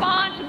5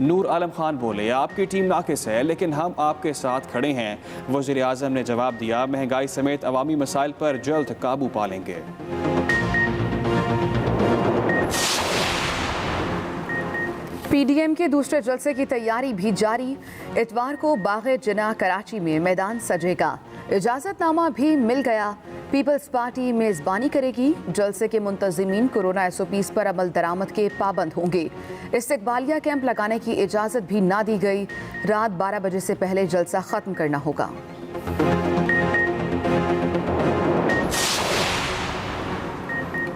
نور عالم خان بولے آپ کی ٹیم ناقص ہے لیکن ہم آپ کے ساتھ کھڑے ہیں۔ وزیر اعظم نے جواب دیا مہنگائی سمیت عوامی مسائل پر جلد قابو پا لیں گے۔ پی ڈی ایم کے دوسرے جلسے کی تیاری بھی جاری۔ اتوار کو باغ جناح کراچی میں میدان سجے گا۔ اجازت نامہ بھی مل گیا۔ پیپلز پارٹی میزبانی کرے گی۔ جلسے کے منتظمین کورونا SOPs پر عمل درآمد کے پابند ہوں گے۔ استقبالیہ کیمپ لگانے کی اجازت بھی نہ دی گئی۔ رات 12 بجے سے پہلے جلسہ ختم کرنا ہوگا۔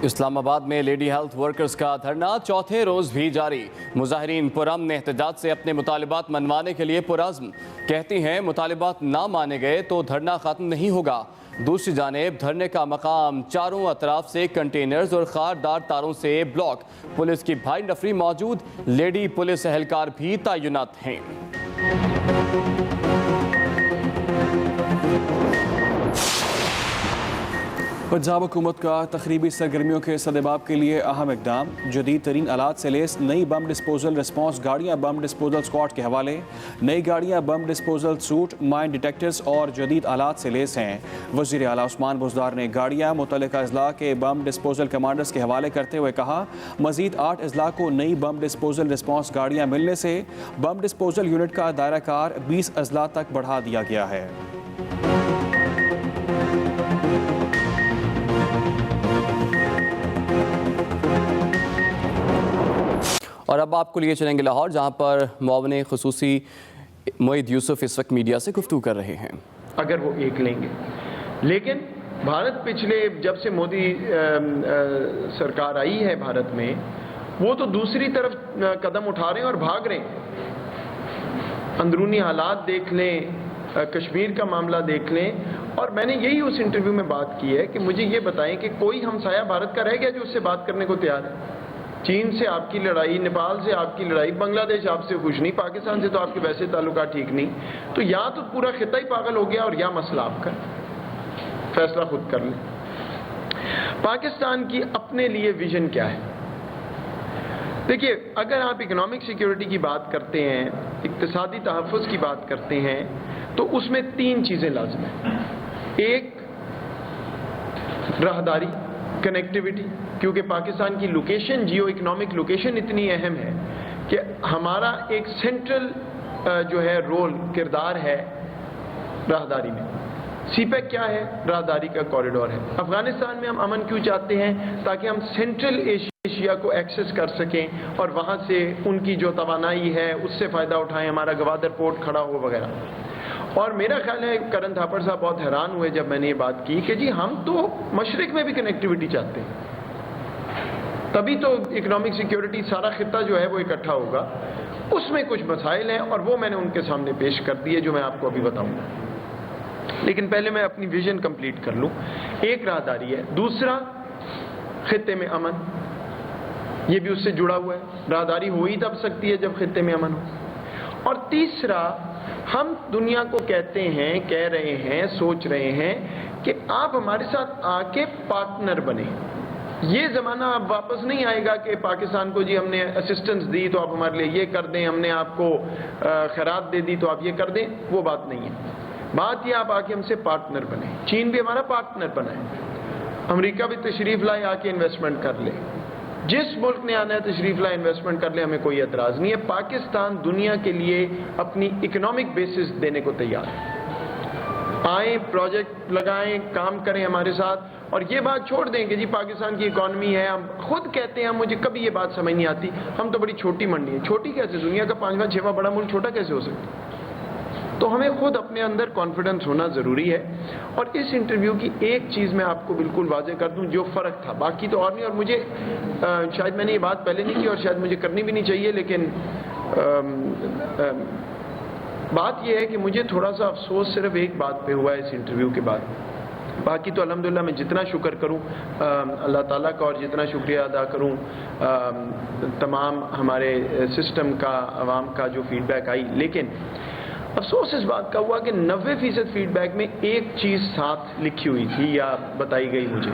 اسلام آباد میں لیڈی ہیلتھ ورکرز کا دھرنا چوتھے روز بھی جاری۔ مظاہرین پرامن احتجاج سے اپنے مطالبات منوانے کے لیے پرعزم۔ کہتی ہیں مطالبات نہ مانے گئے تو دھرنا ختم نہیں ہوگا۔ دوسری جانب دھرنے کا مقام چاروں اطراف سے کنٹینرز اور خاردار تاروں سے بلاک۔ پولیس کی بھاری نفری موجود، لیڈی پولیس اہلکار بھی تعینات ہیں۔ پنجاب حکومت کا تخریبی سرگرمیوں کے سدباب کے لیے اہم اقدام۔ جدید ترین آلات سے لیس نئی بم ڈسپوزل رسپانس گاڑیاں بم ڈسپوزل اسکواڈ کے حوالے۔ نئی گاڑیاں bomb disposal suit, mine detectors اور جدید آلات سے لیس ہیں۔ وزیر اعلیٰ عثمان بزدار نے گاڑیاں متعلقہ اضلاع کے بم ڈسپوزل کمانڈرز کے حوالے کرتے ہوئے کہا مزید 8 اضلاع کو نئی بم ڈسپوزل رسپانس گاڑیاں ملنے سے بم ڈسپوزل یونٹ کا دائرہ کار 20 اضلاع تک بڑھا دیا گیا ہے۔ اور اب آپ کو لیے چلیں گے لاہور، جہاں پر معاون خصوصی معید یوسف اس وقت میڈیا سے گفتگو کر رہے ہیں۔ اگر وہ ایک لیں گے، لیکن بھارت پچھلے جب سے مودی سرکار آئی ہے بھارت میں، وہ تو دوسری طرف قدم اٹھا رہے ہیں اور بھاگ رہے ہیں۔ اندرونی حالات دیکھ لیں، کشمیر کا معاملہ دیکھ لیں، اور میں نے یہی اس انٹرویو میں بات کی ہے کہ مجھے یہ بتائیں کہ کوئی ہمسایہ بھارت کا رہ گیا جو اس سے بات کرنے کو تیار ہے؟ چین سے آپ کی لڑائی، نیپال سے آپ کی لڑائی، بنگلہ دیش آپ سے خوش نہیں، پاکستان سے تو آپ کے ویسے تعلقات ٹھیک نہیں، تو یا تو پورا خطہ ہی پاگل ہو گیا اور یا مسئلہ آپ کا، فیصلہ خود کر لیں۔ پاکستان کی اپنے لیے ویژن کیا ہے؟ دیکھیے، اگر آپ اکنامک سیکیورٹی کی بات کرتے ہیں، اقتصادی تحفظ کی بات کرتے ہیں، تو اس میں 3 چیزیں لازم ہیں۔ ایک، راہداری، کنیکٹیوٹی، کیونکہ پاکستان کی لوکیشن، جیو اکنامک لوکیشن اتنی اہم ہے کہ ہمارا ایک سینٹرل جو ہے رول، کردار ہے راہداری میں۔ سی پیک کیا ہے؟ راہداری کا کوریڈور ہے۔ افغانستان میں ہم امن کیوں چاہتے ہیں؟ تاکہ ہم سینٹرل ایشیا کو ایکسس کر سکیں اور وہاں سے ان کی جو توانائی ہے اس سے فائدہ اٹھائیں، ہمارا گوادر پورٹ کھڑا ہو وغیرہ۔ اور میرا خیال ہے کرن تھاپڑ صاحب بہت حیران ہوئے جب میں نے یہ بات کی کہ جی ہم تو مشرق میں بھی کنیکٹیوٹی چاہتے ہیں، تبھی تو اکنامک سیکیورٹی سارا خطہ جو ہے وہ اکٹھا ہوگا۔ اس میں کچھ مسائل ہیں اور وہ میں نے ان کے سامنے پیش کر دیے جو میں آپ کو ابھی بتاؤں گا، لیکن پہلے میں اپنی ویژن کمپلیٹ کر لوں۔ ایک راہداری ہے، دوسرا خطے میں امن، یہ بھی اس سے جڑا ہوا ہے۔ راہداری ہو ہی تب سکتی ہے جب خطے میں امن ہو۔ اور تیسرا، ہم دنیا کو کہتے ہیں، کہہ رہے ہیں، سوچ رہے ہیں کہ آپ ہمارے ساتھ آ کے پارٹنر بنیں۔ یہ زمانہ اب واپس نہیں آئے گا کہ پاکستان کو جی ہم نے اسسٹنس دی تو آپ ہمارے لیے یہ کر دیں، ہم نے آپ کو خیرات دے دی تو آپ یہ کر دیں، وہ بات نہیں ہے۔ بات یہ آپ آ کے ہم سے پارٹنر بنیں۔ چین بھی ہمارا پارٹنر بنا ہے، امریکہ بھی تشریف لائے، آ کے انویسٹمنٹ کر لے، جس ملک نے آنا ہے تشریف لائے، انویسٹمنٹ کر لے، ہمیں کوئی اعتراض نہیں ہے۔ پاکستان دنیا کے لیے اپنی اکنامک بیسس دینے کو تیار ہے۔ آئیں، پروجیکٹ لگائیں، کام کریں ہمارے ساتھ، اور یہ بات چھوڑ دیں کہ جی پاکستان کی اکانومی ہے، ہم خود کہتے ہیں، مجھے کبھی یہ بات سمجھ نہیں آتی، ہم تو بڑی چھوٹی منڈی ہے۔ چھوٹی کیسے؟ دنیا کا 5واں 6واں بڑا ملک چھوٹا کیسے ہو سکتا؟ تو ہمیں خود اپنے اندر کانفیڈنس ہونا ضروری ہے۔ اور اس انٹرویو کی ایک چیز میں آپ کو بالکل واضح کر دوں جو فرق تھا، باقی تو اور نہیں، اور مجھے شاید میں نے یہ بات پہلے نہیں کی اور شاید مجھے کرنی بھی نہیں چاہیے، لیکن بات یہ ہے کہ مجھے تھوڑا سا افسوس صرف ایک بات پہ ہوا ہے اس انٹرویو کے بعد۔ باقی تو الحمدللہ میں جتنا شکر کروں اللہ تعالیٰ کا اور جتنا شکریہ ادا کروں تمام ہمارے سسٹم کا، عوام کا جو فیڈ بیک آئی، لیکن افسوس اس بات کا ہوا کہ 90% فیڈ بیک میں ایک چیز ساتھ لکھی ہوئی تھی یا بتائی گئی مجھے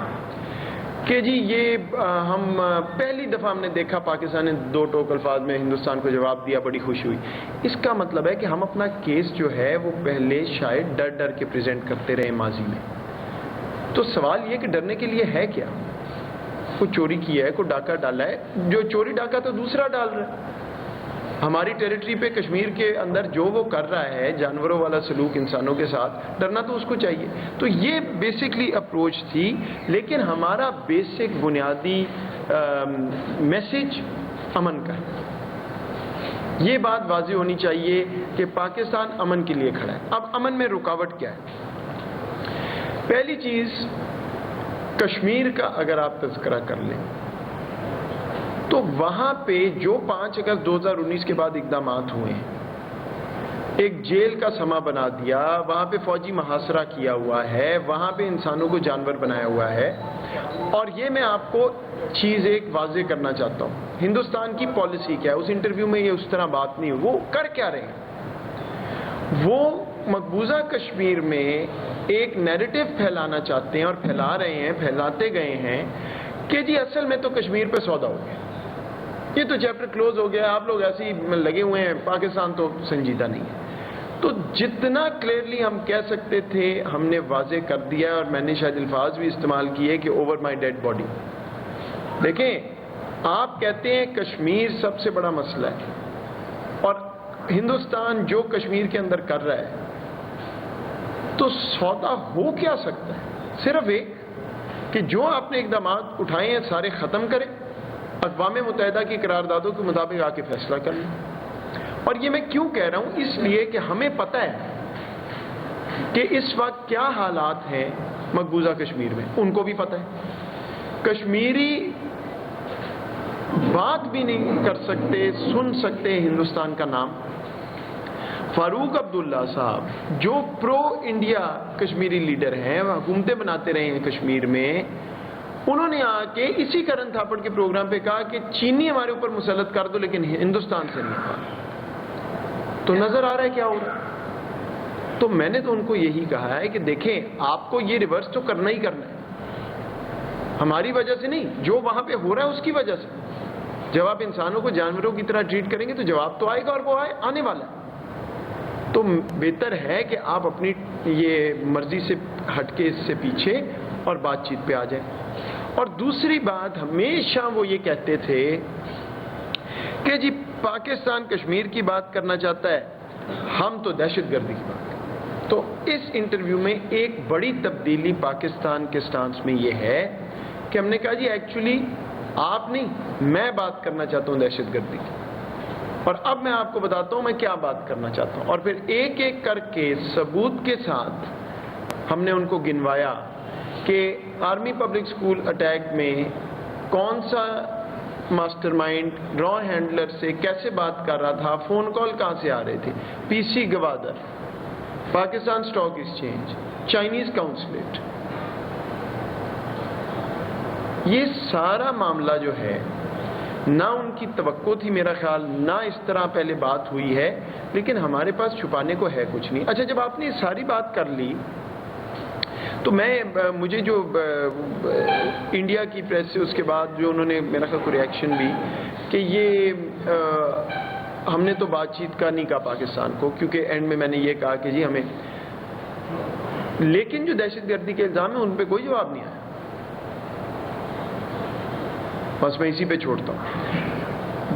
کہ جی یہ ہم پہلی دفعہ ہم نے دیکھا پاکستان نے 2 ٹوک الفاظ میں ہندوستان کو جواب دیا، بڑی خوشی ہوئی. اس کا مطلب ہے کہ ہم اپنا کیس جو ہے وہ پہلے شاید ڈر ڈر کے پریزنٹ کرتے رہے ماضی میں. تو سوال یہ کہ ڈرنے کے لیے ہے کیا؟ کوئی چوری کیا ہے، کوئی ڈاکہ ڈالا ہے، جو چوری ڈاکہ تو دوسرا ڈال رہا ہے. ہماری ٹیریٹری پہ کشمیر کے اندر جو وہ کر رہا ہے جانوروں والا سلوک انسانوں کے ساتھ، ڈرنا تو اس کو چاہیے. تو یہ بیسکلی اپروچ تھی، لیکن ہمارا بیسک بنیادی میسج امن کا ہے. یہ بات واضح ہونی چاہیے کہ پاکستان امن کے لیے کھڑا ہے. اب امن میں رکاوٹ کیا ہے؟ پہلی چیز کشمیر کا اگر آپ تذکرہ کر لیں تو وہاں پہ جو 5 اگست 2019 کے بعد اقدامات ہوئے ہیں، ایک جیل کا سما بنا دیا، وہاں پہ فوجی محاصرہ کیا ہوا ہے، وہاں پہ انسانوں کو جانور بنایا ہوا ہے. اور یہ میں آپ کو چیز ایک واضح کرنا چاہتا ہوں، ہندوستان کی پالیسی کیا ہے. اس انٹرویو میں یہ اس طرح بات نہیں ہوئی. وہ کر کیا رہے ہیں؟ وہ مقبوضہ کشمیر میں ایک نیریٹو پھیلانا چاہتے ہیں اور پھیلا رہے ہیں، پھیلاتے گئے ہیں کہ جی اصل میں تو کشمیر پہ سودا ہو گیا، یہ تو چیپٹر کلوز ہو گیا، آپ لوگ ایسے ہی لگے ہوئے ہیں، پاکستان تو سنجیدہ نہیں ہے. تو جتنا کلیئرلی ہم کہہ سکتے تھے ہم نے واضح کر دیا، اور میں نے شاید الفاظ بھی استعمال کیے کہ اوور مائی ڈیڈ باڈی. دیکھیں، آپ کہتے ہیں کشمیر سب سے بڑا مسئلہ ہے، اور ہندوستان جو کشمیر کے اندر کر رہا ہے تو سودا ہو کیا سکتا ہے؟ صرف ایک کہ جو آپ نے اقدامات اٹھائے ہیں سارے ختم کریں، اقوام متحدہ کی قراردادوں کے مطابق آ کے فیصلہ کر لیں. اور یہ میں کیوں کہہ رہا ہوں؟ اس لیے کہ ہمیں پتہ ہے کہ اس وقت کیا حالات ہیں مقبوضہ کشمیر میں، ان کو بھی پتہ ہے. کشمیری بات بھی نہیں کر سکتے، سن سکتے ہندوستان کا نام. فاروق عبداللہ صاحب جو پرو انڈیا کشمیری لیڈر ہیں، وہ حکومتیں بناتے رہے ہیں کشمیر میں، انہوں نے آ کے اسی کرن تھاپڑ کے پروگرام پہ کہا کہ چینی ہمارے اوپر مسلط کر دو لیکن ہندوستان سے نہیں کہا. تو نظر آ رہا ہے کیا ہو رہا ہے. تو میں نے تو ان کو یہی کہا ہے کہ دیکھیں، آپ کو یہ ریورس تو کرنا ہی کرنا ہے، ہماری وجہ سے نہیں، جو وہاں پہ ہو رہا ہے اس کی وجہ سے. جب آپ انسانوں کو جانوروں کی طرح ٹریٹ کریں گے تو جواب تو آئے گا، اور وہ آنے والا ہے. تو بہتر ہے کہ آپ اپنی یہ مرضی سے ہٹ کے اس سے پیچھے اور بات چیت پہ آ جائیں. اور دوسری بات، ہمیشہ وہ یہ کہتے تھے کہ جی پاکستان کشمیر کی بات کرنا چاہتا ہے، ہم تو دہشت گردی کی بات کریں. تو اس انٹرویو میں ایک بڑی تبدیلی پاکستان کے سٹانس میں یہ ہے کہ ہم نے کہا جی ایکچولی آپ نہیں، میں بات کرنا چاہتا ہوں دہشت گردی کی. اور اب میں آپ کو بتاتا ہوں میں کیا بات کرنا چاہتا ہوں. اور پھر ایک ایک کر کے ثبوت کے ساتھ ہم نے ان کو گنوایا کہ آرمی پبلک سکول اٹیک میں کون سا ماسٹر مائنڈ را ہینڈلر سے کیسے بات کر رہا تھا، فون کال کہاں سے آ رہے تھے، P C Gwadar, Pakistan stock exchange, Chinese consulate. یہ سارا معاملہ جو ہے نہ ان کی توقع تھی میرا خیال، نہ اس طرح پہلے بات ہوئی ہے، لیکن ہمارے پاس چھپانے کو ہے کچھ نہیں. اچھا، جب آپ نے ساری بات کر لی تو مجھے جو انڈیا کی پریس سے اس کے بعد جو انہوں نے میرا خیال کو ریئیکشن بھی کہ یہ ہم نے تو بات چیت کا نہیں کہا پاکستان کو، کیونکہ اینڈ میں نے یہ کہا کہ جی ہمیں، لیکن جو دہشت گردی کے الزام ہیں ان پہ کوئی جواب نہیں آیا. بس میں اسی پہ چھوڑتا ہوں.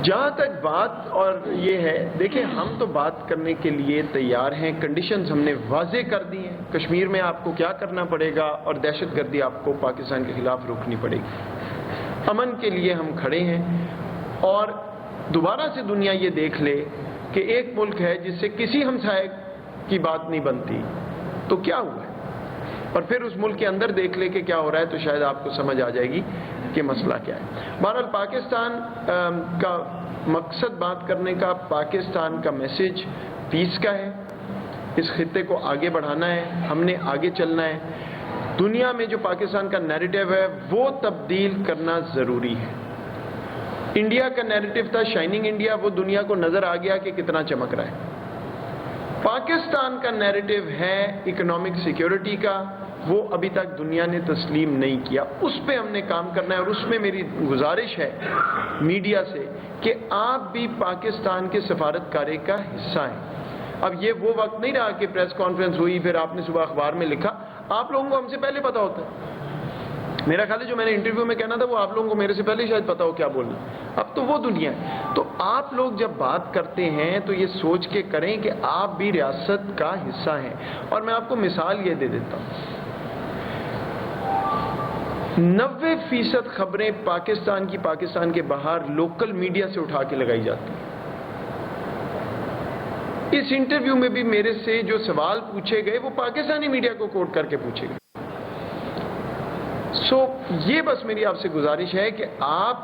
جہاں تک بات اور یہ ہے، دیکھیں ہم تو بات کرنے کے لیے تیار ہیں، کنڈیشنز ہم نے واضح کر دی ہیں. کشمیر میں آپ کو کیا کرنا پڑے گا، اور دہشت گردی آپ کو پاکستان کے خلاف روکنی پڑے گی. امن کے لیے ہم کھڑے ہیں. اور دوبارہ سے دنیا یہ دیکھ لے کہ ایک ملک ہے جس سے کسی ہمسائے کی بات نہیں بنتی تو کیا ہوا ہے، اور پھر اس ملک کے اندر دیکھ لے کہ کیا ہو رہا ہے تو شاید آپ کو سمجھ آ جائے گی کہ مسئلہ کیا ہے. بہرحال پاکستان کا مقصد بات کرنے کا، پاکستان کا میسج پیس کا ہے. اس خطے کو آگے بڑھانا ہے، ہم نے آگے چلنا ہے. دنیا میں جو پاکستان کا نیریٹو ہے وہ تبدیل کرنا ضروری ہے. انڈیا کا نیریٹو تھا شائننگ انڈیا، وہ دنیا کو نظر آ گیا کہ کتنا چمک رہا ہے. پاکستان کا نیریٹو ہے اکنامک سیکیورٹی کا، وہ ابھی تک دنیا نے تسلیم نہیں کیا. اس پہ ہم نے کام کرنا ہے, اور اس میں میری گزارش ہے میڈیا سے کہ آپ بھی پاکستان کے سفارتکاری کا حصہ ہیں. اب یہ وہ وقت نہیں رہا کہ پریس کانفرنس ہوئی پھر آپ نے صبح اخبار میں لکھا. آپ لوگوں کو ہم سے پہلے پتا ہوتا ہے. میرا خیال ہے جو میں نے انٹرویو میں کہنا تھا وہ آپ لوگوں کو میرے سے پہلے شاید پتا ہو کیا بولنا. اب تو وہ دنیا ہے. تو آپ لوگ جب بات کرتے ہیں تو یہ سوچ کے کریں کہ آپ بھی ریاست کا حصہ ہیں. اور میں آپ کو مثال یہ دے دیتا ہوں, 90% خبریں پاکستان کے باہر لوکل میڈیا سے اٹھا کے لگائی جاتی ہیں. اس انٹرویو میں بھی میرے سے جو سوال پوچھے گئے وہ پاکستانی میڈیا کو کوٹ کر کے پوچھے گئے. یہ بس میری آپ سے گزارش ہے کہ آپ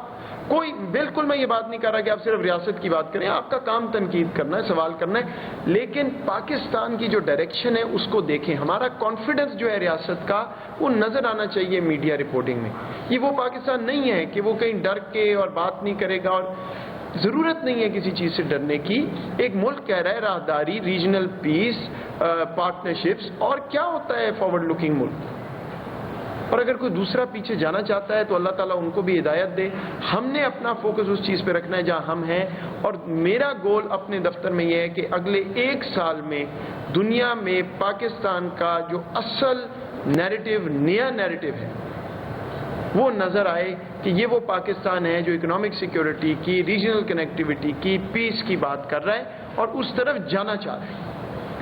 بالکل میں یہ بات نہیں کر رہا کہ آپ صرف ریاست کی بات کریں. آپ کا کام تنقید کرنا ہے, سوال کرنا ہے, لیکن پاکستان کی جو ڈائریکشن ہے اس کو دیکھیں. ہمارا کانفیڈنس جو ہے ریاست کا وہ نظر آنا چاہیے میڈیا رپورٹنگ میں. یہ وہ پاکستان نہیں ہے کہ وہ کہیں ڈر کے اور بات نہیں کرے گا, اور ضرورت نہیں ہے کسی چیز سے ڈرنے کی. ایک ملک کہہ رہا ہے راہداری, ریجنل پیس, پارٹنرشپس, اور کیا ہوتا ہے فارورڈ لکنگ ملک. اور اگر کوئی دوسرا پیچھے جانا چاہتا ہے تو اللہ تعالیٰ ان کو بھی ہدایت دے. ہم نے اپنا فوکس اس چیز پہ رکھنا ہے جہاں ہم ہیں. اور میرا گول اپنے دفتر میں یہ ہے کہ اگلے 1 سال میں دنیا میں پاکستان کا جو اصل نیریٹو, نیا نیریٹو ہے وہ نظر آئے کہ یہ وہ پاکستان ہے جو اکنامک سیکیورٹی کی, ریجنل کنیکٹیوٹی کی, پیس کی بات کر رہا ہے اور اس طرف جانا چاہ رہا ہے.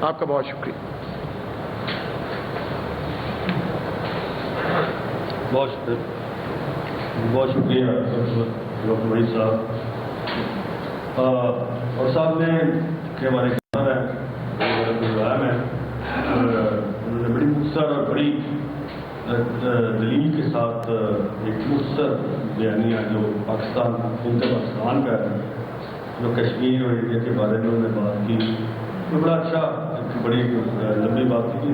آپ کا بہت شکریہ. بہت شکریہ ڈاکٹر وحید صاحب. اور صاحب نے کہ ہمارے پروگرام ہے, انہوں نے بڑی مختصر اور بڑی دلیل کے ساتھ ایک مختصر بیانیہ جو پاکستان, حکومت پاکستان کا ہے, جو کشمیر اور انڈیا کے بارے میں انہوں نے بات کی, تو بڑا اچھا, بڑی لمبی بات کی.